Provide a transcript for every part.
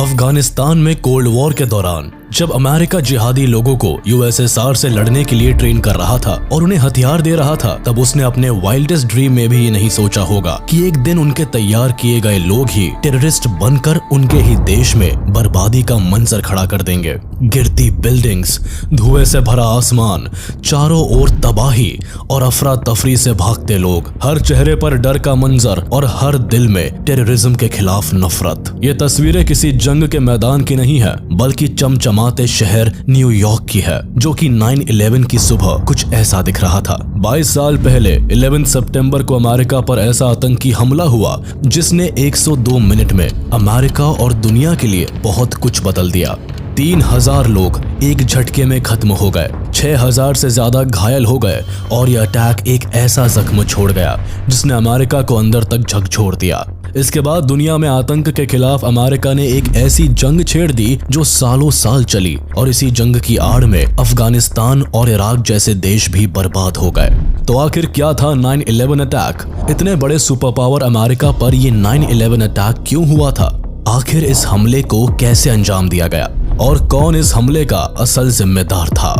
अफगानिस्तान में cold war के दौरान जब अमेरिका जिहादी लोगों को यूएसएसआर से लड़ने के लिए ट्रेन कर रहा था और उन्हें हथियार दे रहा था, तब उसने अपने वाइल्डेस्ट ड्रीम में भी ये नहीं सोचा होगा कि एक दिन उनके तैयार किए गए लोग ही टेररिस्ट बनकर उनके ही देश में बर्बादी का मंजर खड़ा कर देंगे। गिरती बिल्डिंग्स, धुएं से भरा आसमान, चारों ओर तबाही और अफरा तफरी से भागते लोग, हर चेहरे पर डर का मंजर और हर दिल में टेररिज्म के खिलाफ नफरत। ये तस्वीरें किसी जंग के मैदान की नहीं है, बल्कि चमचमाते शहर न्यूयॉर्क की है, जो कि 9/11 की सुबह कुछ ऐसा दिख रहा था। 22 साल पहले 11 सितंबर को अमेरिका पर ऐसा आतंकी हमला हुआ जिसने 102 मिनट में अमेरिका और दुनिया के लिए बहुत कुछ बदल दिया। 3000 लोग एक झटके में खत्म हो गए, 6000 से ज्यादा घायल हो गए और यह अटैक एक ऐसा जख्म छोड़ गया जिसने अमेरिका को अंदर तक झकझोर दिया। इसके बाद दुनिया में आतंक के खिलाफ अमेरिका ने एक ऐसी जंग छेड़ दी जो सालों साल चली और इसी जंग की आड़ में अफगानिस्तान और इराक जैसे देश भी बर्बाद हो गए। तो आखिर क्या था 9/11 अटैक? इतने बड़े सुपर पावर अमेरिका पर ये 9/11 अटैक क्यों हुआ था? आखिर इस हमले को कैसे अंजाम दिया गया और कौन इस हमले का असल जिम्मेदार था?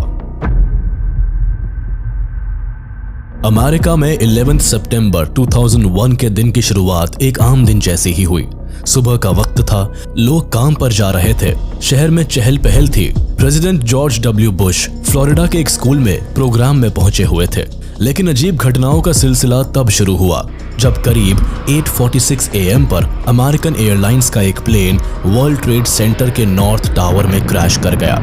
अमेरिका में 11 सितंबर 2001 के दिन की शुरुआत एक आम दिन जैसी ही हुई। सुबह का वक्त था, लोग काम पर जा रहे थे, शहर में चहल पहल थी। President George W Bush Florida के एक स्कूल में प्रोग्राम में पहुंचे हुए थे। लेकिन अजीब घटनाओं का सिलसिला तब शुरू हुआ जब करीब 8:46 AM पर अमेरिकन एयरलाइंस का एक प्लेन वर्ल्ड ट्रेड सेंटर के नॉर्थ टावर में क्रैश कर गया।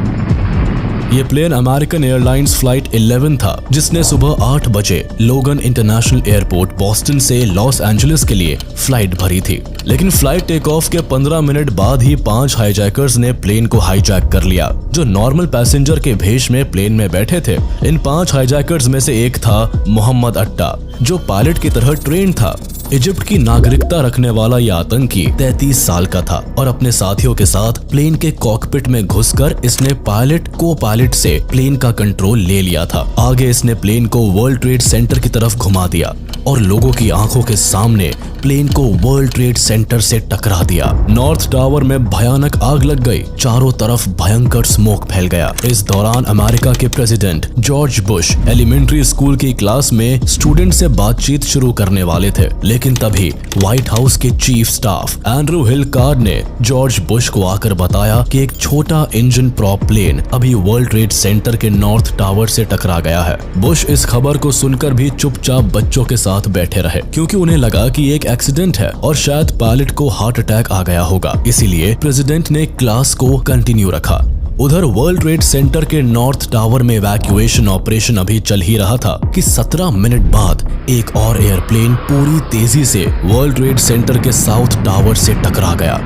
ये प्लेन अमेरिकन एयरलाइंस फ्लाइट 11 था, जिसने सुबह 8 बजे लोगन इंटरनेशनल एयरपोर्ट बॉस्टन से लॉस एंजलिस के लिए फ्लाइट भरी थी। लेकिन फ्लाइट टेक ऑफ के 15 मिनट बाद ही 5 हाईजैकर्स ने प्लेन को हाईजैक कर लिया, जो नॉर्मल पैसेंजर के भेष में प्लेन में बैठे थे। इन 5 हाईजैकर्स में से एक था मोहम्मद अट्टा, जो पायलट की तरह ट्रेन था। इजिप्ट की नागरिकता रखने वाला यह आतंकी 33 साल का था और अपने साथियों के साथ प्लेन के कॉकपिट में घुसकर इसने पायलट को पायलट से प्लेन का कंट्रोल ले लिया था। आगे इसने प्लेन को वर्ल्ड ट्रेड सेंटर की तरफ घुमा दिया और लोगों की आंखों के सामने प्लेन को वर्ल्ड ट्रेड सेंटर से टकरा दिया। नॉर्थ टावर में भयानक आग लग गई, चारों तरफ भयंकर स्मोक फैल गया। इस दौरान अमेरिका के president George Bush elementary school की क्लास में स्टूडेंट से बातचीत शुरू करने वाले थे, लेकिन तभी व्हाइट हाउस के chief staff Andrew Hill Card ने जॉर्ज बुश को आकर बताया कि एक छोटा इंजन प्रॉप प्लेन अभी वर्ल्ड ट्रेड सेंटर के नॉर्थ टावर से टकरा गया है। बुश इस खबर को सुनकर भी चुपचाप बच्चों के साथ बैठे रहे, क्योंकि उन्हें लगा कि एक एक्सीडेंट है और शायद पायलट को हार्ट अटैक आ गया होगा। इसीलिए प्रेसिडेंट ने क्लास को कंटिन्यू रखा। उधर वर्ल्ड ट्रेड सेंटर के नॉर्थ टावर में इवैक्यूएशन ऑपरेशन अभी चल ही रहा था कि 17 मिनट बाद एक और एयरप्लेन पूरी तेजी से वर्ल्ड ट्रेड सेंटर के साउथ टावर से टकरा गया।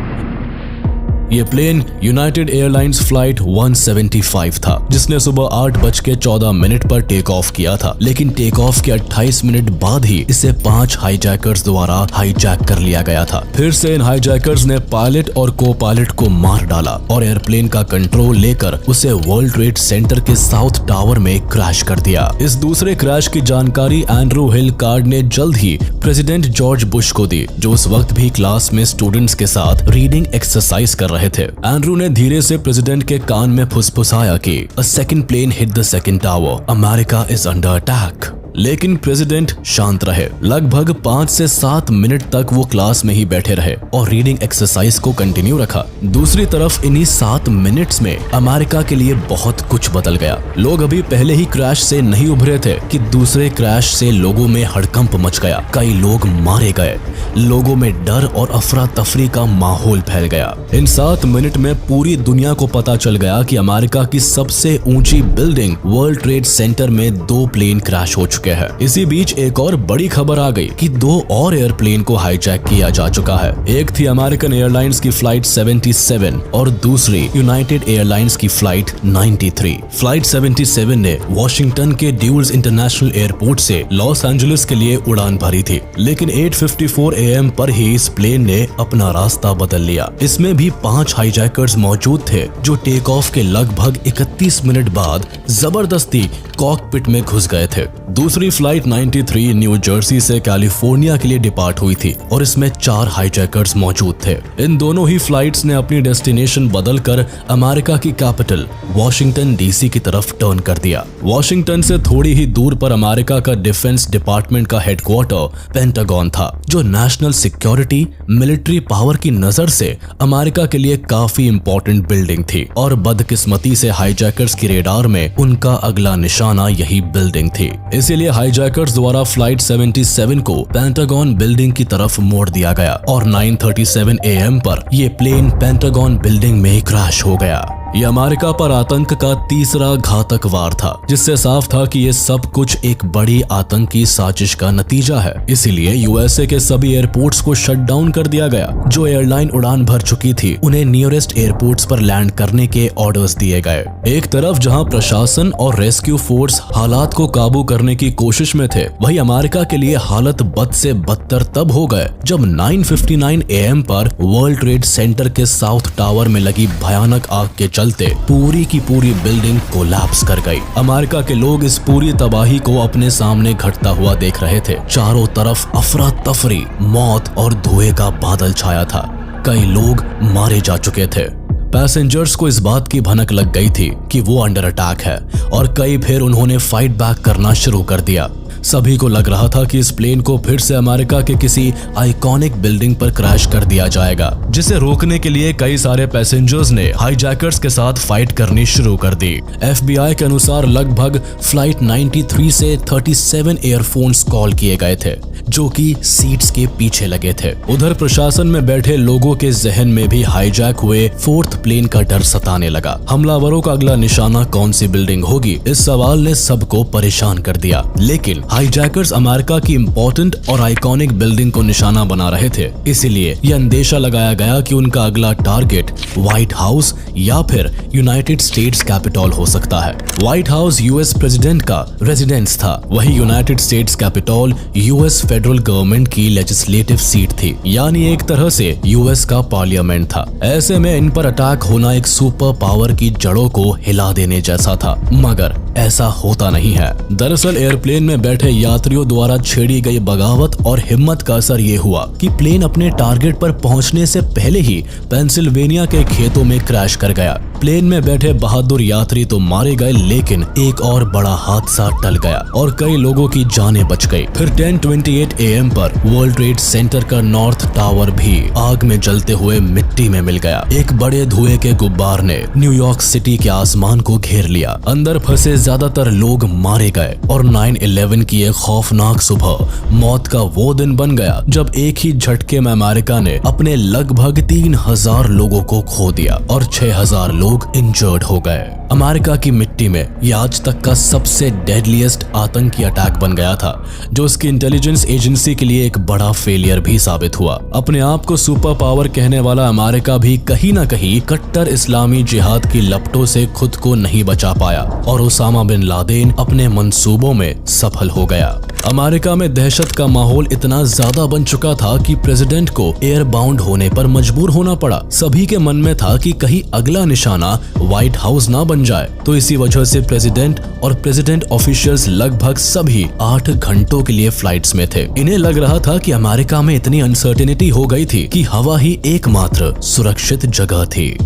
ये प्लेन यूनाइटेड एयरलाइंस फ्लाइट 175 था, जिसने सुबह 8:14 पर टेक ऑफ किया था। लेकिन टेक ऑफ के 28 मिनट बाद ही इसे 5 हाईजैकर्स द्वारा हाईजैक कर लिया गया था। फिर से इन हाईजैकर्स ने पायलट और को पायलट को मार डाला और एयरप्लेन का कंट्रोल लेकर उसे वर्ल्ड ट्रेड सेंटर के साउथ टावर में क्रैश कर दिया। इस दूसरे क्रैश की जानकारी एंड्रू हिल कार्ड ने जल्द ही प्रेसिडेंट जॉर्ज बुश को दी, जो उस वक्त भी क्लास में स्टूडेंट्स के साथ रीडिंग एक्सरसाइज कर रहे थे। एंड्रू ने धीरे से प्रेसिडेंट के कान में फुसफुसाया कि a second plane hit the second tower, America is under attack. लेकिन प्रेसिडेंट शांत रहे। लगभग 5 से 7 मिनट तक वो क्लास में ही बैठे रहे और रीडिंग एक्सरसाइज को कंटिन्यू रखा। दूसरी तरफ इन्हीं 7 मिनट्स में अमेरिका के लिए बहुत कुछ बदल गया। लोग अभी पहले ही क्रैश से नहीं उभरे थे कि दूसरे क्रैश से लोगों में हड़कंप मच गया। कई लोग मारे गए, लोगों में डर और अफरा तफरी का माहौल फैल गया। इन 7 मिनट में पूरी दुनिया को पता चल गया कि अमेरिका की सबसे ऊंची बिल्डिंग वर्ल्ड ट्रेड सेंटर में 2 प्लेन क्रैश हो चुके हैं। इसी बीच एक और बड़ी खबर आ गई कि 2 और एयरप्लेन को हाईजैक किया जा चुका है। एक थी अमेरिकन एयरलाइंस की फ्लाइट 77 और दूसरी यूनाइटेड एयरलाइंस की फ्लाइट 93। फ्लाइट 77 ने वॉशिंगटन के ड्यूल्स इंटरनेशनल एयरपोर्ट से लॉस एंजलिस के लिए उड़ान भरी थी, लेकिन 8:54 AM पर ही इस प्लेन ने अपना रास्ता बदल लिया। इसमें भी 5 हाईजैकर्स मौजूद थे, जो टेक ऑफ के लगभग 31 मिनट बाद जबरदस्ती कॉकपिट में घुस गए थे। दूसरी फ्लाइट 93 न्यू जर्सी से कैलिफोर्निया के लिए डिपार्ट हुई थी और इसमें 4 हाईजैकर्स मौजूद थे। इन दोनों ही फ्लाइट्स ने अपनी डेस्टिनेशन बदलकर अमेरिका की कैपिटल वॉशिंगटन डीसी की तरफ टर्न कर दिया। वॉशिंगटन से थोड़ी ही दूर पर अमेरिका का डिफेंस डिपार्टमेंट का हेडक्वार्टर पेंटागन था, जो नेशनल सिक्योरिटी मिलिट्री पावर की नजर से अमेरिका के लिए काफी इंपॉर्टेंट बिल्डिंग थी और बदकिस्मती से हाईजैकर्स की रेडार में उनका अगला निशाना यही बिल्डिंग थी। इसीलिए हाईजैकर्स द्वारा फ्लाइट 77 को पेंटागन बिल्डिंग की तरफ मोड़ दिया गया और 9:37 AM पर यह प्लेन पेंटागन बिल्डिंग में क्रैश हो गया। ये अमेरिका पर आतंक का तीसरा घातक वार था, जिससे साफ था कि ये सब कुछ एक बड़ी आतंकी साजिश का नतीजा है। इसीलिए यूएसए के सभी एयरपोर्ट्स को शट डाउन कर दिया गया। जो एयरलाइन उड़ान भर चुकी थी उन्हें नियरेस्ट एयरपोर्ट्स पर लैंड करने के ऑर्डर्स दिए गए। एक तरफ जहां प्रशासन और रेस्क्यू फोर्स हालात को काबू करने की कोशिश में थे, वहीं अमेरिका के लिए हालत बद से बदतर तब हो गए जब 9:59 AM पर वर्ल्ड ट्रेड सेंटर के साउथ टावर में लगी भयानक आग के चलते पूरी की पूरी बिल्डिंग कोलैप्स कर गई। अमेरिका के लोग इस पूरी तबाही को अपने सामने घटता हुआ देख रहे थे। चारों तरफ अफरा तफरी, मौत और धुएं का बादल छाया था। कई लोग मारे जा चुके थे। पैसेंजर्स को इस बात की भनक लग गई थी कि वो अंडर अटैक है और कई फिर उन्होंने फाइट बैक करना शुरू कर दिया। सभी को लग रहा था कि इस प्लेन को फिर से अमेरिका के किसी आइकॉनिक बिल्डिंग पर क्रैश कर दिया जाएगा, जिसे रोकने के लिए कई सारे पैसेंजर्स ने हाईजैकर्स के साथ फाइट करनी शुरू कर दी। FBI के अनुसार लगभग फ्लाइट 93 से 37 एयरफोन्स कॉल किए गए थे, जो कि सीट्स के पीछे लगे थे। उधर प्रशासन में बैठे लोगों के जहन में भी हाईजैक हुए 4th प्लेन का डर सताने लगा। हमलावरों का अगला निशाना कौन सी बिल्डिंग होगी, इस सवाल ने सबको परेशान कर दिया। लेकिन हाईजैकर्स अमेरिका की इंपॉर्टेंट और आइकॉनिक बिल्डिंग को निशाना बना रहे थे, इसीलिए यह अंदेशा लगाया गया कि उनका अगला टारगेट व्हाइट हाउस या फिर यूनाइटेड स्टेट्स कैपिटल हो सकता है। व्हाइट हाउस यूएस प्रेसिडेंट का रेजिडेंस था, वही United states capital US federal government की लेजिस्लेटिव सीट थी, यानी एक तरह से यूएस का पार्लियामेंट था। ऐसे में इन पर अटैक होना एक सुपर पावर की जड़ों को हिला देने जैसा था, मगर ऐसा होता नहीं है। दरअसल एयरप्लेन में बैठे यात्रियों द्वारा छेड़ी गई बगावत और हिम्मत का असर ये हुआ कि प्लेन अपने टारगेट पर पहुंचने से पहले ही पेंसिल्वेनिया के खेतों में क्रैश कर गया। प्लेन में बैठे बहादुर यात्री तो मारे गए, लेकिन एक और बड़ा हादसा टल गया और कई लोगों की जानें बच गई। फिर 10:28 AM पर वर्ल्ड ट्रेड सेंटर का नॉर्थ टावर भी आग में जलते हुए मिट्टी में मिल गया। एक बड़े धुएं के गुब्बार ने न्यूयॉर्क सिटी के आसमान को घेर लिया। अंदर फंसे ज्यादातर लोग मारे गए और 9/11 की एक खौफनाक सुबह मौत का वो दिन बन गया जब एक ही झटके में अमेरिका ने अपने लगभग 3000 लोगों को खो दिया और 6000 लोग इंजर्ड हो गए। अमेरिका की मिट्टी में यह आज तक का सबसे डेडलीस्ट आतंकी अटैक बन गया था, जो उसकी इंटेलिजेंस एजेंसी के लिए एक बड़ा फेलियर भी साबित हुआ। अपने आप को सुपर पावर कहने वाला अमेरिका भी कहीं न कहीं कट्टर इस्लामी जिहाद की लपटों से खुद को नहीं बचा पाया और ओसामा बिन लादेन अपने मंसूबों में सफल हो गया। अमेरिका में दहशत का माहौल इतना ज्यादा बन चुका था कि प्रेसिडेंट को एयर बाउंड होने पर मजबूर होना पड़ा। सभी के मन में था कि कहीं अगला निशाना व्हाइट हाउस ना बन जाए, तो इसी वजह से प्रेसिडेंट और प्रेसिडेंट ऑफिशियल्स लगभग सभी 8 घंटों के लिए फ्लाइट्स में थे। इन्हें लग रहा था कि अमेरिका में इतनी अनसर्टेनिटी हो गई थी कि हवा ही एकमात्र सुरक्षित जगह थी।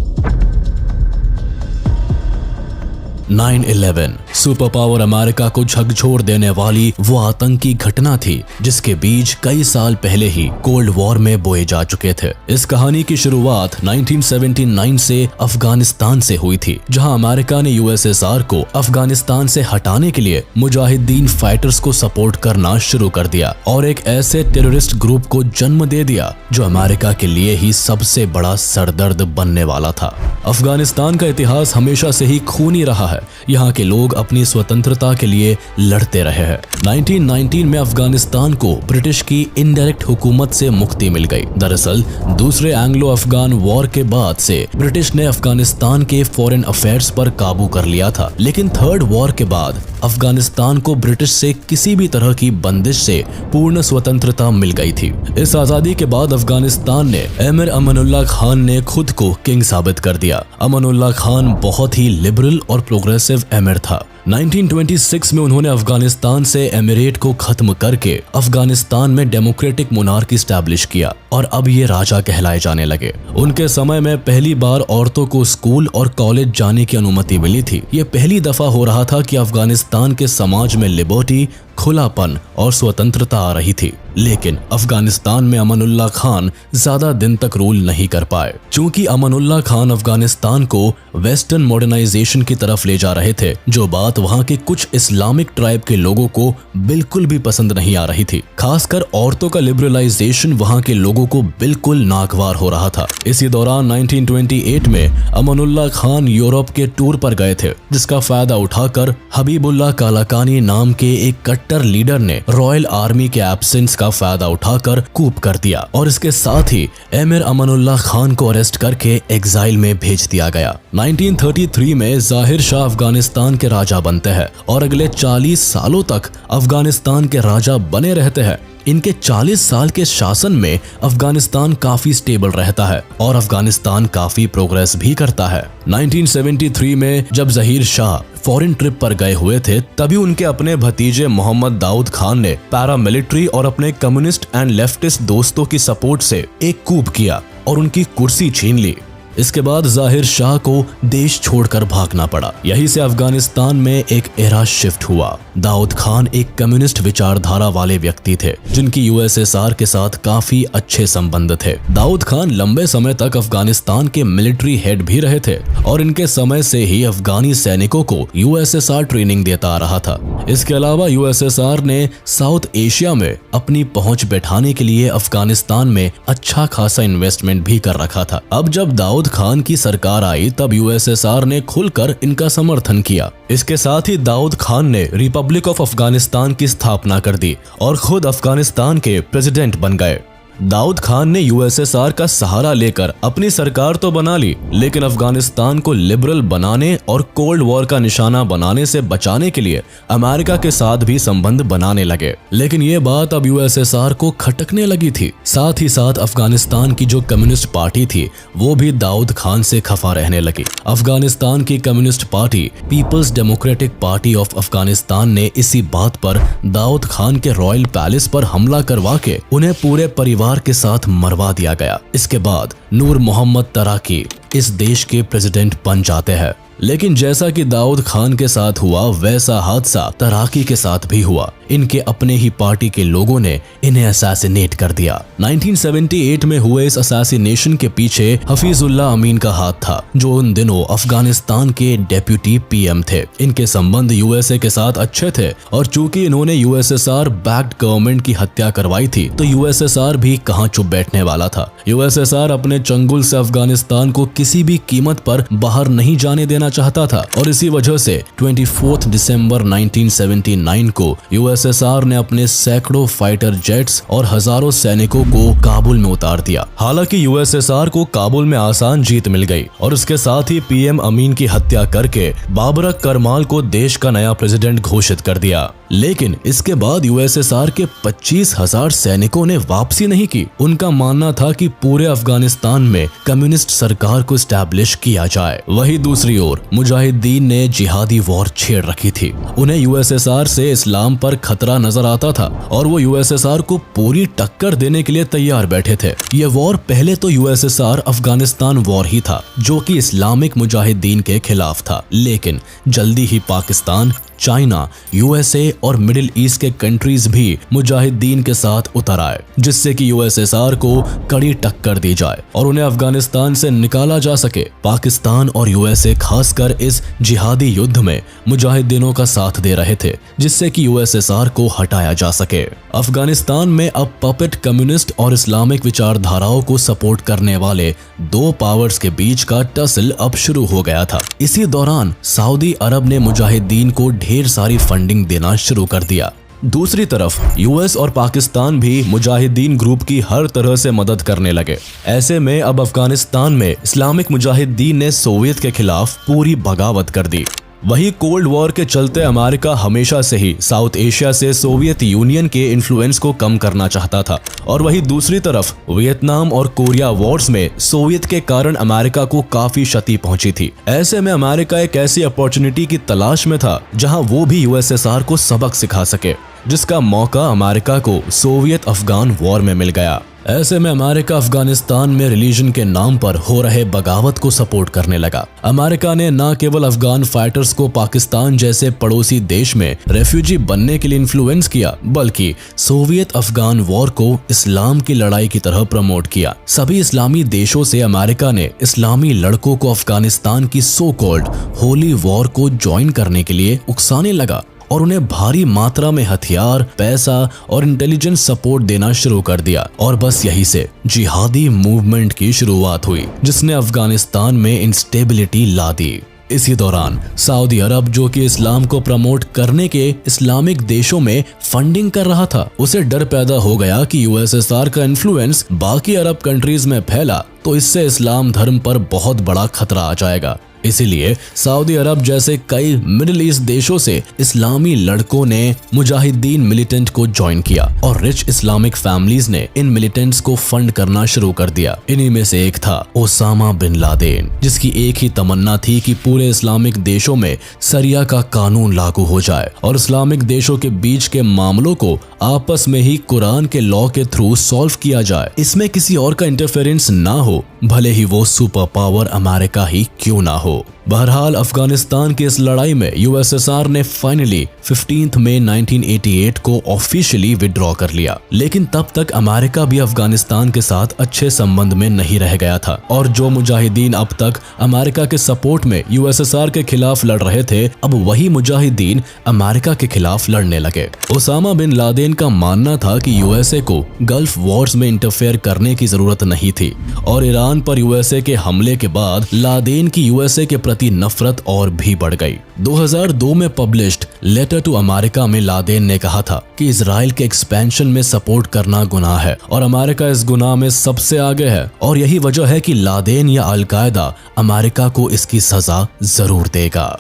9/11 सुपर पावर अमेरिका को झकझोर देने वाली वो आतंकी घटना थी जिसके बीज कई साल पहले ही कोल्ड वॉर में बोए जा चुके थे। इस कहानी की शुरुआत 1979 से अफगानिस्तान से हुई थी, जहां अमेरिका ने यूएसएसआर को अफगानिस्तान से हटाने के लिए मुजाहिदीन फाइटर्स को सपोर्ट करना शुरू कर दिया और एक ऐसे टेररिस्ट ग्रुप को जन्म दे दिया जो अमेरिका के लिए ही सबसे बड़ा सरदर्द बनने वाला था। अफगानिस्तान का इतिहास हमेशा से ही खूनी रहा है। यहाँ के लोग अपनी स्वतंत्रता के लिए लड़ते रहे हैं। 1919 में अफगानिस्तान को ब्रिटिश की इनडायरेक्ट हुकूमत से मुक्ति मिल गई। दरअसल दूसरे एंग्लो अफगान वॉर के बाद से ब्रिटिश ने अफगानिस्तान के फॉरेन अफेयर्स पर काबू कर लिया था, लेकिन थर्ड वॉर के बाद अफगानिस्तान को ब्रिटिश से किसी भी तरह की बंदिश से पूर्ण स्वतंत्रता मिल गई थी। इस आजादी के बाद अफगानिस्तान ने एमिर अमानुल्लाह खान ने खुद को किंग साबित कर दिया। अमानुल्लाह खान बहुत ही लिबरल और प्रोग्रेसिव एमिर था। 1926 में उन्होंने अफगानिस्तान से एमिरेट को खत्म करके अफगानिस्तान में डेमोक्रेटिक मोनार्की स्टैब्लिश किया और अब ये राजा कहलाए जाने लगे। उनके समय में पहली बार औरतों को स्कूल और कॉलेज जाने की अनुमति मिली थी। ये पहली दफा हो रहा था कि अफगानिस्तान के समाज में लिबर्टी, खुलापन और स्वतंत्रता आ रही थी। लेकिन अफगानिस्तान में अमानुल्लाह खान ज्यादा दिन तक रूल नहीं कर पाए। चूंकि अमानुल्लाह खान अफगानिस्तान को वेस्टर्न मॉडर्नाइजेशन की तरफ ले जा रहे थे, जो बात वहां के कुछ इस्लामिक ट्राइब के लोगों को बिल्कुल भी पसंद नहीं आ रही थी। खासकर औरतों का लिबरलाइजेशन वहां के लोगों को बिल्कुल नागवार हो रहा था। इसी दौरान 1928 में अमानुल्लाह खान यूरोप के टूर पर गए थे, जिसका फायदा उठाकर हबीबुल्लाह कालाकानी नाम के एक कट्टर लीडर ने रॉयल आर्मी के एब्सेंस का फायदा उठाकर कूप कर दिया और इसके साथ ही एमिर अमानुल्लाह खान को अरेस्ट करके एग्जाइल में भेज दिया गया। 1933 में जाहिर शाह अफगानिस्तान के राजा बनते हैं और अगले 40 सालों तक अफगानिस्तान के राजा बने रहते हैं। इनके 40 साल के शासन में अफगानिस्तान काफी स्टेबल रहता है और अफगानिस्तान काफी प्रोग्रेस भी करता है। 1973 में जब जहीर शाह फॉरेन ट्रिप पर गए हुए थे, तभी उनके अपने भतीजे मोहम्मद दाऊद खान ने पैरामिलिट्री और अपने कम्युनिस्ट एंड लेफ्टिस्ट दोस्तों की सपोर्ट से एक कूप किया और उनकी कुर्सी छीन ली। इसके बाद जाहिर शाह को देश छोड़कर भागना पड़ा। यहीं से अफगानिस्तान में एक एरा शिफ्ट हुआ। दाऊद खान एक कम्युनिस्ट विचारधारा वाले व्यक्ति थे, जिनकी यूएसएसआर के साथ काफी अच्छे संबंध थे। दाऊद खान लंबे समय तक अफगानिस्तान के मिलिट्री हेड भी रहे थे और इनके समय से ही अफगानी सैनिकों को यूएसएसआर ट्रेनिंग देता आ रहा था। इसके अलावा यूएसएसआर ने साउथ एशिया में अपनी पहुंच बैठाने के लिए अफगानिस्तान में अच्छा खासा इन्वेस्टमेंट भी कर रखा था। अब जब दाऊद खान की सरकार आई, तब यूएसएसआर ने खुलकर इनका समर्थन किया। इसके साथ ही दाऊद खान ने रिपब्लिक ऑफ अफगानिस्तान की स्थापना कर दी और खुद अफगानिस्तान के प्रेसिडेंट बन गए। दाऊद खान ने यूएसएसआर का सहारा लेकर अपनी सरकार तो बना ली, लेकिन अफगानिस्तान को लिबरल बनाने और कोल्ड वॉर का निशाना बनाने से बचाने के लिए अमेरिका के साथ भी संबंध बनाने लगे। लेकिन ये बात अब यूएसएसआर को खटकने लगी थी। साथ ही साथ अफगानिस्तान की जो कम्युनिस्ट पार्टी थी, वो भी दाऊद खान से खफा रहने लगी। अफगानिस्तान की communist party Peoples Democratic Party of Afghanistan ने इसी बात पर दाऊद खान के रॉयल पैलेस पर हमला करवा के उन्हें पूरे परिवार के साथ मरवा दिया गया। इसके बाद नूर मोहम्मद तराकी इस देश के प्रेसिडेंट बन जाते हैं। लेकिन जैसा कि दाऊद खान के साथ हुआ, वैसा हादसा तराकी के साथ भी हुआ। इनके अपने ही पार्टी के लोगों ने इन्हें असैसिनेट कर दिया। 1978 में हुए इस असैसिनेशन के पीछे हफीजुल्लाह अमीन का हाथ था, जो उन दिनों अफगानिस्तान के डेप्यूटी पीएम थे। इनके संबंध यूएसए के साथ अच्छे थे और चूंकि इन्होंने यूएसएसआर बैक्ड गवर्नमेंट की हत्या करवाई थी, तो यूएसएसआर भी कहां चुप बैठने वाला था। यूएसएसआर अपने चंगुल से अफगानिस्तान को किसी भी कीमत पर बाहर नहीं जाने देना चाहता था और इसी वजह से 24 दिसंबर 1979 को यूएसएसआर ने अपने सैकड़ों फाइटर जेट्स और हजारों सैनिकों को काबुल में उतार दिया। हालांकि यूएसएसआर को काबुल में आसान जीत मिल गई और इसके साथ ही पीएम अमीन की हत्या करके बाबरक करमाल को देश का नया प्रेसिडेंट घोषित कर दिया। लेकिन इसके बाद यूएसएसआर के 25,000 सैनिकों ने वापसी नहीं की। उनका मानना था कि पूरे अफगानिस्तान में कम्युनिस्ट सरकार को स्टैब्लिश किया जाए। वहीं दूसरी ओर मुजाहिदीन ने जिहादी वॉर छेड़ रखी थी। उन्हें यूएसएसआर से इस्लाम पर खतरा नजर आता था और वो यूएसएसआर को पूरी टक्कर देने के लिए तैयार बैठे थे। ये वॉर पहले तो यूएसएसआर अफगानिस्तान वॉर ही था, जो कि इस्लामिक मुजाहिदीन के खिलाफ था। लेकिन जल्दी ही पाकिस्तान, चाइना, यूएसए और मिडिल ईस्ट के कंट्रीज भी मुजाहिदीन के साथ उतर आए, जिससे कि यूएसएसआर को कड़ी टक्कर दी जाए और उन्हें अफगानिस्तान से निकाला जा सके। पाकिस्तान और यूएसए खासकर इस जिहादी युद्ध में मुजाहिदीनों का साथ दे रहे थे, जिससे कि यूएसएसआर को हटाया जा सके। अफगानिस्तान में अब पपेट कम्युनिस्ट और इस्लामिक विचारधाराओं को सपोर्ट करने वाले दो पावर्स के बीच का टसल अब शुरू हो गया था। इसी दौरान सऊदी अरब ने मुजाहिदीन को ढेर सारी फंडिंग देना शुरू कर दिया। दूसरी तरफ यूएस और पाकिस्तान भी मुजाहिदीन ग्रुप की हर तरह से मदद करने लगे। ऐसे में अब अफगानिस्तान में इस्लामिक मुजाहिदीन ने सोवियत के खिलाफ पूरी बगावत कर दी। वही कोल्ड वॉर के चलते अमेरिका हमेशा से ही साउथ एशिया से सोवियत यूनियन के इन्फ्लुएंस को कम करना चाहता था, और वही दूसरी तरफ वियतनाम और कोरिया वॉर्स में सोवियत के कारण अमेरिका को काफी क्षति पहुंची थी। ऐसे में अमेरिका एक ऐसी अपॉर्चुनिटी की तलाश में था जहां वो भी यूएसएसआर को सबक सिखा सके, जिसका मौका अमेरिका को सोवियत अफगान वॉर में मिल गया। ऐसे में अमेरिका अफगानिस्तान में रिलीजन के नाम पर हो रहे बगावत को सपोर्ट करने लगा। अमेरिका ने न केवल अफगान फाइटर्स को पाकिस्तान जैसे पड़ोसी देश में रेफ्यूजी बनने के लिए इन्फ्लुएंस किया, बल्कि सोवियत अफगान वॉर को इस्लाम की लड़ाई की तरह प्रमोट किया। सभी इस्लामी देशों से अमेरिका ने इस्लामी लड़कों को अफगानिस्तान की सो कॉल्ड होली वॉर को ज्वाइन करने के लिए उकसाने लगा और उन्हें भारी मात्रा में हथियार, पैसा और इंटेलिजेंस सपोर्ट देना शुरू कर दिया। और बस यही से जिहादी मूवमेंट की शुरुआत हुई, जिसने अफगानिस्तान में इंस्टेबिलिटी ला दी। इसी दौरान सऊदी अरब, जो कि इस्लाम को प्रमोट करने के इस्लामिक देशों में फंडिंग कर रहा था, उसे डर पैदा हो गया कि यूएसएसआर का इन्फ्लुएंस बाकी अरब कंट्रीज में फैला तो इससे इस्लाम धर्म पर बहुत बड़ा खतरा आ जाएगा। इसीलिए सऊदी अरब जैसे कई मिडिल ईस्ट देशों से इस्लामी लड़कों ने मुजाहिदीन मिलिटेंट को ज्वाइन किया और रिच इस्लामिक फैमिलीज ने इन मिलिटेंट्स को फंड करना शुरू कर दिया। इन्हीं में से एक था ओसामा बिन लादेन, जिसकी एक ही तमन्ना थी कि पूरे इस्लामिक देशों में सरिया का कानून लागू हो जाए और इस्लामिक देशों के बीच के मामलों को आपस में ही कुरान के लॉ के थ्रू सॉल्व किया जाए। इसमें किसी और का इंटरफेरेंस ना हो, भले ही वो सुपर पावर अमेरिका ही क्यों ना हो। बहरहाल अफगानिस्तान की इस लड़ाई में यूएसएसआर ने फाइनली 15 मई 1988 को ऑफिशियली विड्रॉ कर लिया। लेकिन तब तक अमेरिका भी अफगानिस्तान के साथ अच्छे संबंध में नहीं रह गया था और जो मुजाहिदीन अब तक अमेरिका के सपोर्ट में यूएसएसआर के खिलाफ लड़ रहे थे, अब वही मुजाहिदीन अमेरिका के खिलाफ लड़ने लगे। ओसामा बिन लादेन का मानना था कि यूएसए को गल्फ वॉर्स में इंटरफेयर करने की जरूरत नहीं थी और ईरान पर यूएसए के हमले के बाद लादेन की यूएसए के प्रति नफरत और भी बढ़ गई। 2002 में पब्लिश्ड लेटर टू अमेरिका में लादेन ने कहा था कि इजराइल के एक्सपेंशन में सपोर्ट करना गुनाह है और अमेरिका इस गुनाह में सबसे आगे है और यही वजह है कि लादेन या अल-कायदा अमेरिका को इसकी सजा जरूर देगा।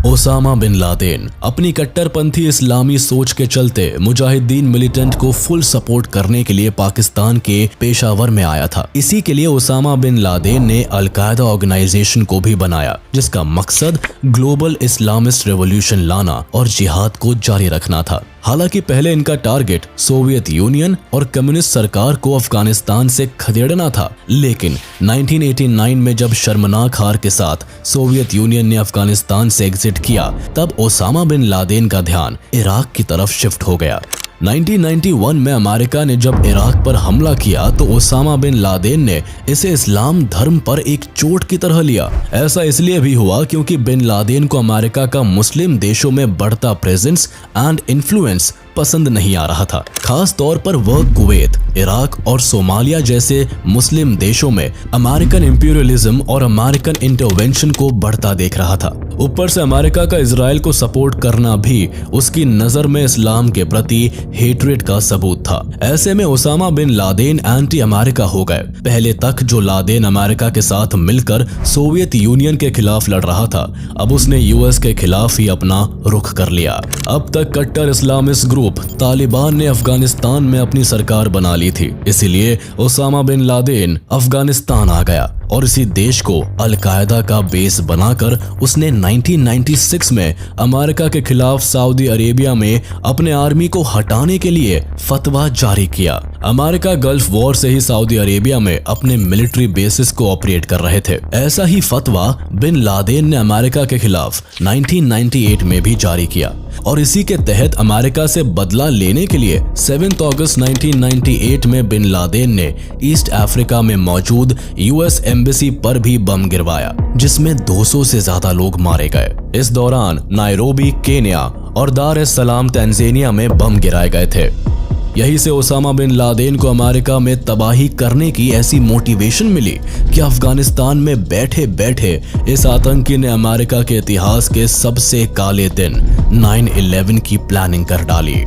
ओसामा बिन लादेन अपनी कट्टरपंथी इस्लामी सोच के चलते मुजाहिदीन मिलिटेंट को फुल सपोर्ट करने के लिए पाकिस्तान के पेशावर में आया था। इसी के लिए ओसामा बिन लादेन ने अल-कायदा ऑर्गेनाइजेशन को भी बनाया, जिसका मकसद ग्लोबल इस्लामिस्ट रेवोल्यूशन लाना और जिहाद को जारी रखना था। हालांकि पहले इनका टारगेट सोवियत यूनियन और कम्युनिस्ट सरकार को अफगानिस्तान से खदेड़ना था, लेकिन 1989 में जब शर्मनाक हार के साथ सोवियत यूनियन ने अफगानिस्तान से एग्जिट किया, तब ओसामा बिन लादेन का ध्यान इराक की तरफ शिफ्ट हो गया। 1991 में अमेरिका ने जब इराक पर हमला किया तो ओसामा बिन लादेन ने इसे इस्लाम धर्म पर एक चोट की तरह लिया। ऐसा इसलिए भी हुआ क्योंकि बिन लादेन को अमेरिका का मुस्लिम देशों में बढ़ता प्रेजेंस एंड इन्फ्लुएंस पसंद नहीं आ रहा था। खास तौर पर वह कुवैत, इराक और सोमालिया जैसे मुस्लिम देशों में अमेरिकन इंपीरियलिज्म और अमेरिकन इंटरवेंशन को बढ़ता देख रहा था। ऊपर से अमेरिका का इजराइल को सपोर्ट करना भी उसकी नजर में इस्लाम के प्रति हेट्रेड का सबूत था। ऐसे में Osama bin Laden anti America हो गए। पहले तक जो लादेन अमेरिका के साथ मिलकर सोवियत यूनियन के खिलाफ लड़ रहा था, अब उसने यूएस के खिलाफ ही अपना रुख कर लिया। अब तक कट्टर इस्लामिस्ट ग्रुप तालिबान ने अफगानिस्तान में अपनी सरकार बना ली थी, इसीलिए ओसामा बिन लादेन अफगानिस्तान आ गया और इसी देश को अल-कायदा का बेस बनाकर उसने 1996 में अमेरिका के खिलाफ सऊदी अरेबिया में अपने आर्मी को हटाने के लिए फतवा जारी किया। अमेरिका गल्फ वॉर से ही सऊदी अरेबिया में अपने मिलिट्री बेसिस को ऑपरेट कर रहे थे। ऐसा ही फतवा बिन लादेन ने अमेरिका के खिलाफ 1998 में भी जारी किया और इसी के तहत अमेरिका से बदला लेने के लिए 7 अगस्त 1998 में बिन लादेन ने ईस्ट अफ्रीका में मौजूद यूएस एम्बेसी पर भी बम गिरवाया, जिसमें 200 से ज्यादा लोग मारे गए। इस दौरान नायरोबी, केन्या और दार एस सलाम, तंजानिया में बम गिराए गए थे। यही से ओसामा बिन लादेन को अमेरिका में तबाही करने की ऐसी मोटिवेशन मिली कि अफगानिस्तान में बैठे बैठे इस आतंकी ने अमेरिका के इतिहास के सबसे काले दिन 9/11 की प्लानिंग कर डाली।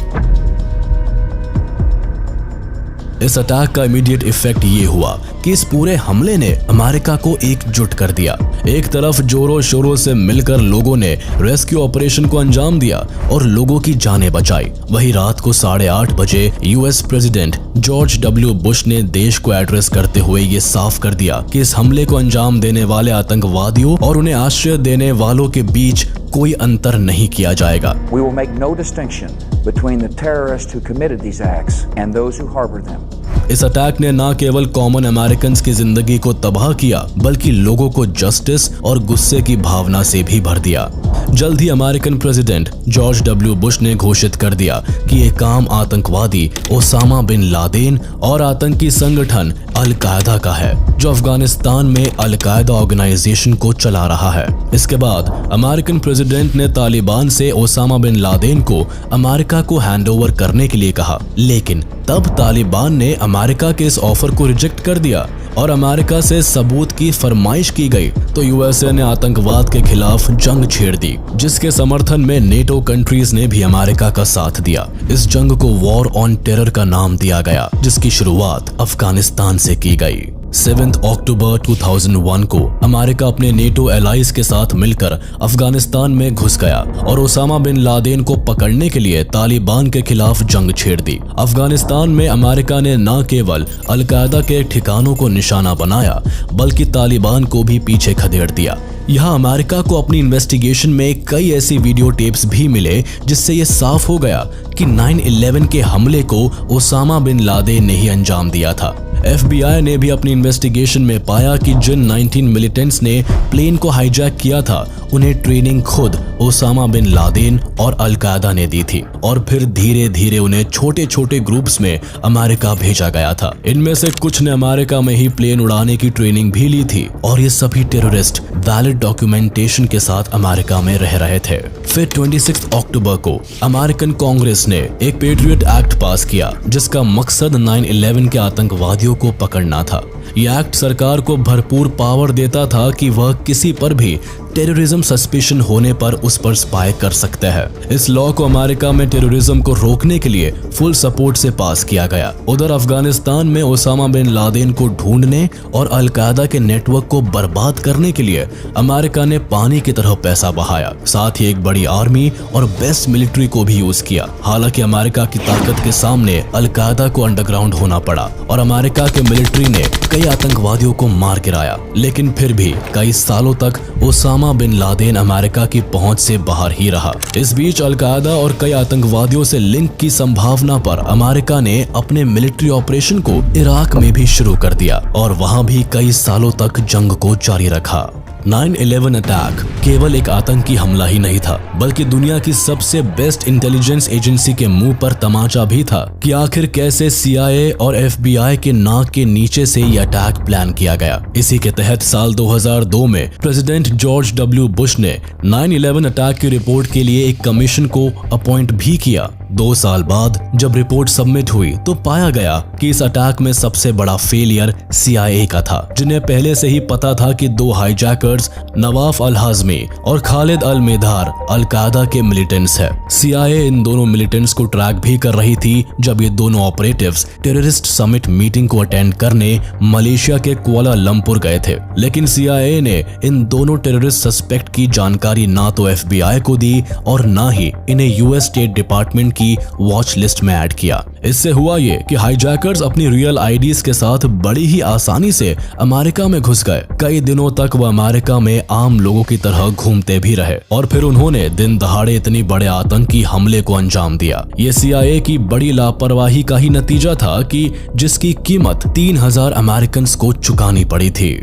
इस अटैक का इमीडिएट इफेक्ट ये हुआ कि इस पूरे हमले ने अमेरिका को एकजुट कर दिया। एक तरफ जोरों शोरों से मिलकर लोगों ने रेस्क्यू ऑपरेशन को अंजाम दिया और लोगों की जानें बचाई। वही रात को 8:30 बजे US president George W Bush ने देश को एड्रेस करते हुए ये साफ कर दिया कि इस हमले को अंजाम देने वाले आतंकवादियों और उन्हें आश्रय देने वालों के बीच कोई अंतर नहीं किया जाएगा। We will make no distinction between the terrorists who committed these acts and those who harbored them. इस अटैक ने न केवल कॉमन अमेरिकन की जिंदगी को तबाह किया बल्कि लोगों को जस्टिस और गुस्से की भावना से भी भर दिया। जल्द ही American president George W Bush ने घोषित कर दिया कि ये काम आतंकवादी ओसामा बिन लादेन और आतंकी संगठन अल-कायदा का है, जो अफगानिस्तान में अल-कायदा ऑर्गेनाइजेशन को चला रहा है। इसके बाद अमेरिकन प्रेसिडेंट ने तालिबान से ओसामा बिन लादेन को अमेरिका को हैंडओवर करने के लिए कहा, लेकिन तब तालिबान ने अमेरिका के इस ऑफर को रिजेक्ट कर दिया और अमेरिका से सबूत की फरमाइश की गई। तो यूएसए ने आतंकवाद के खिलाफ जंग छेड़ दी, जिसके समर्थन में नेटो कंट्रीज ने भी अमेरिका का साथ दिया। इस जंग को वॉर ऑन टेरर का नाम दिया गया, जिसकी शुरुआत अफगानिस्तान से की गई। 7 अक्टूबर 2001 को अमेरिका अपने नेटो एलाइज के साथ मिलकर अफगानिस्तान में घुस गया और ओसामा बिन लादेन को पकड़ने के लिए तालिबान के खिलाफ जंग छेड़ दी। अफगानिस्तान में अमेरिका ने न केवल अल-कायदा के ठिकानों को निशाना बनाया बल्कि तालिबान को भी पीछे खदेड़ दिया। यहाँ अमेरिका को अपनी इन्वेस्टिगेशन में कई ऐसी वीडियो टेप्स भी मिले जिससे ये साफ हो गया कि 9/11 के हमले को ओसामा बिन लादेन ने ही अंजाम दिया था। FBI ने भी अपनी इन्वेस्टिगेशन में पाया कि जिन 19 मिलिटेंट्स ने प्लेन को हाईजैक किया था उन्हें ट्रेनिंग खुद ओसामा बिन लादेन और अल-कायदा ने दी थी और फिर धीरे धीरे उन्हें छोटे छोटे ग्रुप्स में अमेरिका भेजा गया था। इनमें से कुछ ने अमेरिका में ही प्लेन उड़ाने की ट्रेनिंग भी ली थी और ये सभी टेररिस्ट वैलिड डॉक्यूमेंटेशन के साथ अमेरिका में रह रहे थे। फिर 26 अक्टूबर को अमेरिकन कांग्रेस ने एक पेट्रियट एक्ट पास किया जिसका मकसद 9/11 के आतंकवादियों को पकड़ना था। यह एक्ट सरकार को भरपूर पावर देता था कि वह किसी पर भी टेररिज्म सस्पिशन होने पर उस पर स्पाई कर सकते हैं। इस लॉ को अमेरिका में टेररिज्म को रोकने के लिए फुल सपोर्ट से पास किया गया। उधर अफगानिस्तान में ओसामा बिन लादेन को ढूंढने और अल-कायदा के नेटवर्क को बर्बाद करने के लिए अमेरिका ने पानी की तरह पैसा बहाया, साथ ही एक बड़ी आर्मी और बेस्ट मिलिट्री को भी यूज किया। हालांकि अमेरिका की ताकत के सामने अल-कायदा को अंडरग्राउंड होना पड़ा और अमेरिका के मिलिट्री ने कई आतंकवादियों को मार गिराया, लेकिन फिर भी कई सालों तक ओसामा बिन लादेन अमेरिका की पहुंच से बाहर ही रहा। इस बीच अल-कायदा और कई आतंकवादियों से लिंक की संभावना पर अमेरिका ने अपने मिलिट्री ऑपरेशन को इराक में भी शुरू कर दिया और वहां भी कई सालों तक जंग को जारी रखा। 9/11 अटैक केवल एक आतंकी हमला ही नहीं था बल्कि दुनिया की सबसे बेस्ट इंटेलिजेंस एजेंसी के मुंह पर तमाचा भी था कि आखिर कैसे CIA और FBI के नाक के नीचे से यह अटैक प्लान किया गया। इसी के तहत साल 2002 में प्रेसिडेंट जॉर्ज डब्ल्यू बुश ने 9/11 अटैक की रिपोर्ट के लिए एक कमीशन को अपॉइंट भी किया। 2 साल बाद जब रिपोर्ट सबमिट हुई तो पाया गया कि इस अटैक में सबसे बड़ा फेलियर CIA का था, जिन्हें पहले से ही पता था कि 2 हाईजैकर्स नवाफ अल-हाज़मी और खालिद अल-मेदार अल-कायदा के मिलिटेंट्स हैं। CIA इन दोनों मिलिटेंट्स को ट्रैक भी कर रही थी जब ये दोनों ऑपरेटिव्स टेररिस्ट समिट मीटिंग को अटेंड करने मलेशिया के कुआलालंपुर गए थे। लेकिन CIA ने इन दोनों टेररिस्ट सस्पेक्ट की जानकारी ना तो FBI को दी और ना ही इन्हें US स्टेट डिपार्टमेंट की वॉच लिस्ट में ऐड किया। इससे हुआ ये कि हाईजैकर्स अपनी रियल आईडीज के साथ बड़ी ही आसानी से अमेरिका में घुस गए। कई दिनों तक वह अमेरिका में आम लोगों की तरह घूमते भी रहे और फिर उन्होंने दिन दहाड़े इतनी बड़े आतंकी हमले को अंजाम दिया। ये CIA की बड़ी लापरवाही का ही नतीजा था कि जिसकी कीमत 3000 अमेरिकन को चुकानी पड़ी थी।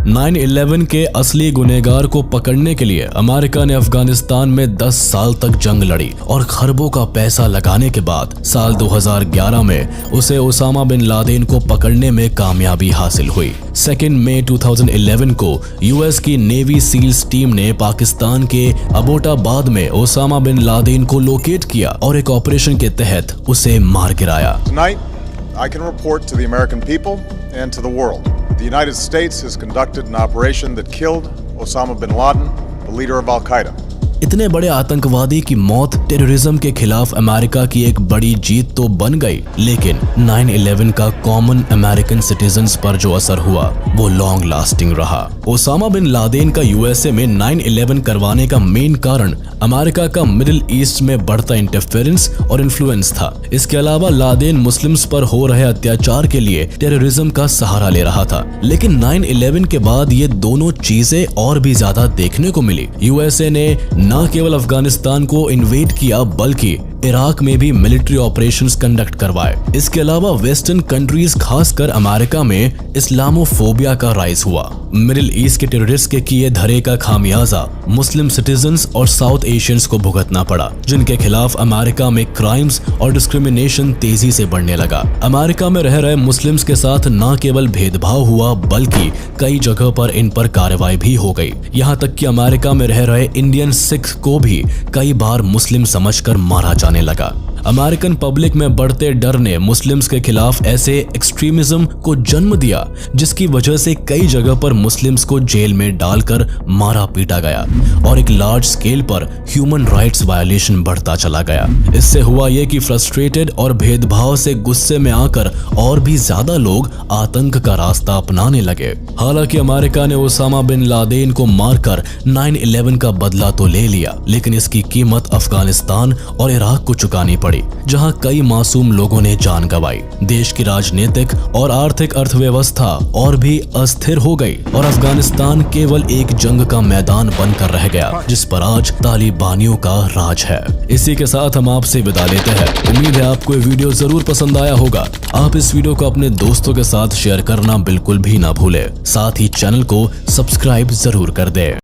9/11 के असली गुनहगार को पकड़ने के लिए अमेरिका ने अफगानिस्तान में 10 साल तक जंग लड़ी और खरबों का पैसा लगाने के बाद साल 2011 में उसे ओसामा बिन लादेन को पकड़ने में कामयाबी हासिल हुई। 2 मई 2011 को US की नेवी सील्स टीम ने पाकिस्तान के अबोटाबाद में ओसामा बिन लादेन को लोकेट किया और एक ऑपरेशन के तहत उसे मार गिराया। I can report to the American people and to the world. The United States has conducted an operation that killed Osama bin Laden, the leader of Al-Qaeda. इतने बड़े आतंकवादी की मौत टेररिज्म के खिलाफ अमेरिका की एक बड़ी जीत तो बन गई, लेकिन 9/11 का कॉमन अमेरिकन सिटीजन्स पर जो असर हुआ वो लॉन्ग लास्टिंग रहा। ओसामा बिन लादेन का यूएसए में 9/11 करवाने का मेन कारण अमेरिका का मिडिल ईस्ट में बढ़ता इंटरफेरेंस और इन्फ्लुएंस था। इसके अलावा लादेन मुस्लिम्स पर हो रहे अत्याचार के लिए टेररिज्म का सहारा ले रहा था। लेकिन 9/11 के बाद ये दोनों चीजें और भी ज्यादा देखने को मिली। यूएसए ने न केवल अफगानिस्तान को इन्वेड किया बल्कि इराक में भी मिलिट्री ऑपरेशंस कंडक्ट करवाए। इसके अलावा वेस्टर्न कंट्रीज खासकर अमेरिका में इस्लामोफोबिया का राइज हुआ। मिडिल ईस्ट के टेररिस्ट के किए धरे का खामियाजा मुस्लिम सिटीजन्स और साउथ एशियंस को भुगतना पड़ा, जिनके खिलाफ अमेरिका में क्राइम्स और डिस्क्रिमिनेशन तेजी से बढ़ने लगा। अमेरिका में रह रहे मुस्लिम्स के साथ न केवल भेदभाव हुआ बल्कि कई जगह पर इन पर कार्रवाई भी हो गई। यहाँ तक कि अमेरिका में रह रहे इंडियन सिख को भी कई बार मुस्लिम समझकर मारा जाने लगा। अमेरिकन पब्लिक में बढ़ते डर ने मुस्लिम्स के खिलाफ ऐसे एक्सट्रीमिज्म को जन्म दिया जिसकी वजह से कई जगह पर मुस्लिम्स को जेल में डालकर मारा पीटा गया और एक लार्ज स्केल पर ह्यूमन राइट्स वायलेशन बढ़ता चला गया। इससे हुआ ये कि फ्रस्ट्रेटेड और भेदभाव से गुस्से में आकर और भी ज्यादा लोग आतंक का रास्ता अपनाने लगे। हालांकि अमेरिका ने ओसामा बिन लादेन को मारकर 9/11 का बदला तो ले लिया, लेकिन इसकी कीमत अफगानिस्तान और इराक को चुकानी पड़ी, जहां कई मासूम लोगों ने जान गंवाई। देश की राजनीतिक और आर्थिक अर्थव्यवस्था और भी अस्थिर हो गई और अफगानिस्तान केवल एक जंग का मैदान बनकर रह गया जिस पर आज तालिबानियों का राज है। इसी के साथ हम आपसे विदा लेते हैं। उम्मीद है आपको ये वीडियो जरूर पसंद आया होगा। आप इस वीडियो को अपने दोस्तों के साथ शेयर करना बिल्कुल भी ना भूले। साथ ही चैनल को सब्सक्राइब जरूर कर दे।